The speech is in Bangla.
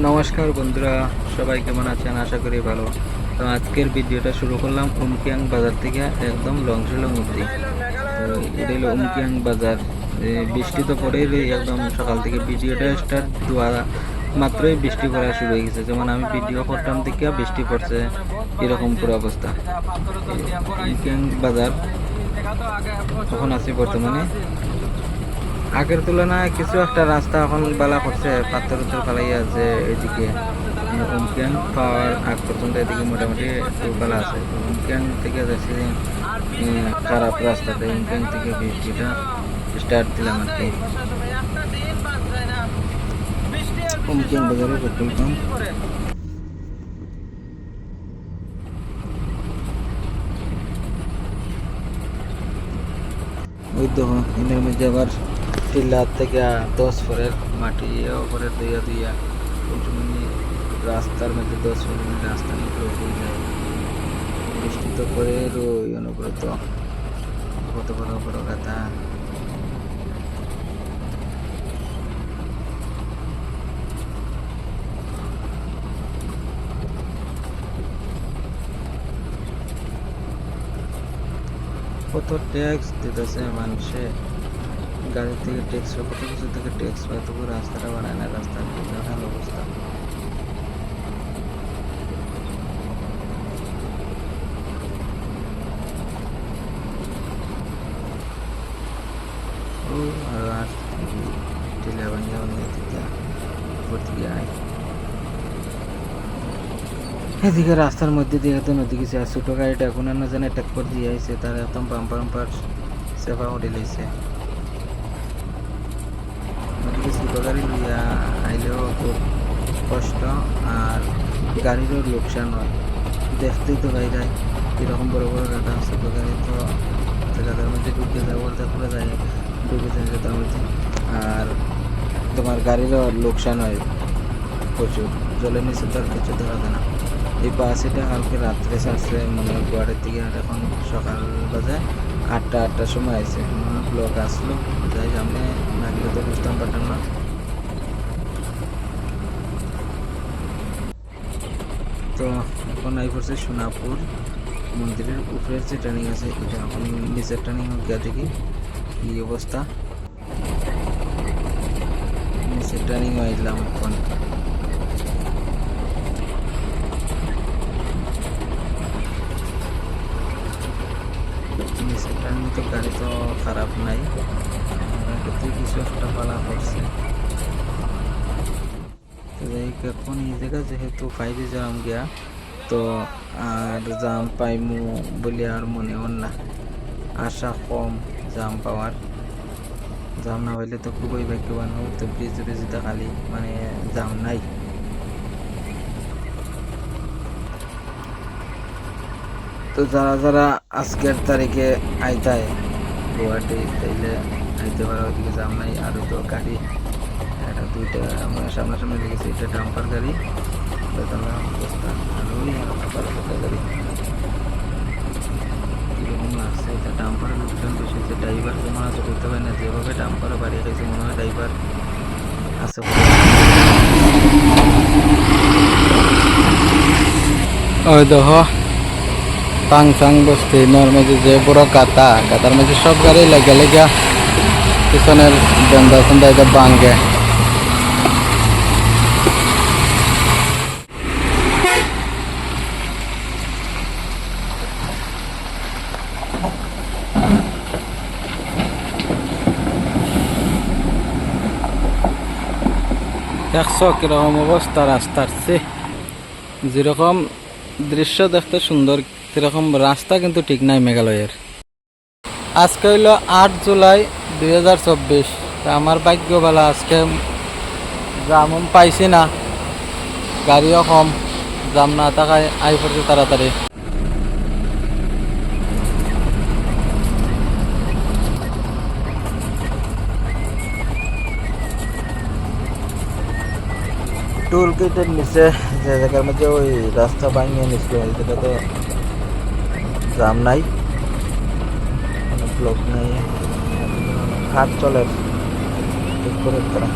নমস্কার বন্ধুরা, সবাই কেমন আছেন? আশা করি ভালো। তো আজকের ভিডিওটা শুরু করলাম উমকিয়াং বাজার থেকে, একদম লংশিলং অব্দি। তো এটা হলো উমকিয়াং বাজার। বৃষ্টি তো পড়েই একদম সকাল থেকে ভিডিওটা স্টার্ট দেওয়া মাত্রই বৃষ্টি পড়া শুরু হয়ে গেছে। যেমন আমি ভিডিও করতাম থেকে বৃষ্টি পড়ছে, এরকম পুরো অবস্থা। উমকিয়াং বাজার এখন আছি বর্তমানে। আগের তুলনায় কিছু একটা রাস্তা এখন বালা করছে, পাথর উত্তর ফালাইয়া আছে এদিকে উমকিয়াং পাওয়ার আগ পর্যন্ত, এদিকে মোটামুটি একটু বালা আছে। উমকিয়াং থেকে যাচ্ছে খারাপ রাস্তাতে, উমকিয়াং থেকে বৃষ্টিটা স্টার্ট দিলাম আর কি। উমকিয়াং বাজারে পেট্রোল পাম্প। ওই তো এর মধ্যে আবার টিল্লার থেকে 10 ফরের মাটি ওপরে দুইয়া দুইয়া রাস্তার মধ্যে 10 ফরের রাস্তা নিয়ে হয়ে যায়। বৃষ্টি তো করে রই অনুব্রত, কত বড় বড় কথা। কত ট্যাক্স দিতেছে মানুষে, গাড়ি থেকে ট্যাক্স, কত কিছু থেকে ট্যাক্স পায়, তবু রাস্তাটা বানায় না। রাস্তার বিশাল অবস্থা। ও আর টিলা বানিয়ে বানিয়ে দিতে ভর্তি আয়। এদিকে রাস্তার মধ্যে দিয়ে তো নদী গেছে, আর ছোটো গাড়িটা এখন না জানে ট্যাক্কর দিয়ে আইছে, তার একদম বাম্পার বাম্পার সেফা উঠে লাইছে। ওদিকে ছোটো গাড়ি লিয়া আইলেও খুব কষ্ট, আর গাড়িরও লোকসান হয়। দেখতেই তো বাইরে কীরকম বড় বড় গাড়ি, ছোটো গাড়ি তো গাড়ির মধ্যে ঢুকে যায়, বলতে পুরো যায় ঢুকে যায় তার মধ্যে। আর তোমার গাড়িরও লোকসান হয় প্রচুর, জলের নিচে তো আর কিছু দেখা যায় না। এই বাসটা কালকে রাত্রে ছাড়ছে মনে হয় গুয়াহাটির দিকে, আর এখন সকাল বাজে 8টার সময় আছে। ব্লক আসলো, যাই সামনে না গেলে তো বুঝতাম পারতাম না। তো এখন আই পড়ছে সোনাপুর মন্দিরের উপরের যে টার্নিং আছে, এটা এখন নিচের টার্নিং গিয়া দেখি কি অবস্থা। নিচের টার্নিং আইলাম এখন। নিচের টার্নিং তো গাড়ি তো খারাপ নাই, কিছু একটা পালা করছে। এখন এই জায়গা যেহেতু 5 জাম গিয়া, তো আর জাম পাইমু বলে আর মনে হন না, আশা কম জাম পাওয়ার। জাম না হইলে তো খুবই ভাগ্যবান হোক। তো ব্রিজ ব্রিজটা খালি মানে জাম নাই। তো যারা যারা আজকের তারিখে আইতায় গুয়াহাটি, তাইলে আইতে পারে, ওইদিকে জাম নাই। আর তো গাড়ি এটা দুইটা আমরা সামনাসামনি দেখেছি, এটা ডাম্পার গাড়ি অবস্থা, আর ওই গাড়ি কীরকম লাগছে। এটা ডাম্পারের লোকজন বেশি, যে ড্রাইভার যেমন আছে করতে পারে না, যেভাবে ডাম্পারে বাড়িয়ে গেছে মনে হয় ড্রাইভার আছে। ওই দেখো পাংসাং বস্তি নর্মালি যে বড় কাতার মধ্যে সব গাড়ি লেগে লেগে পিছনের বন্ধা সন্ধা এটা বাঙ্গে। দেখছো কিরকম অবস্থা রাস্তার, যেরকম দৃশ্য দেখতে সুন্দর, সেরকম রাস্তা কিন্তু ঠিক নাই মেঘালয়ের। আজকে হইল 8 জুলাই 2024। আমার ভাগ্য ভালো, আজকে জাম পাইছি না, গাড়িও কম, জাম না থাকায় আই পড়ছে তাড়াতাড়ি। টোল গেটের নিচে যে জায়গার মধ্যে ওই রাস্তা ভাঙিয়ে নিছিল, ওই জায়গা তো জাম নাই, ব্লক নাই, হাট চলে ঠিক করে তারা।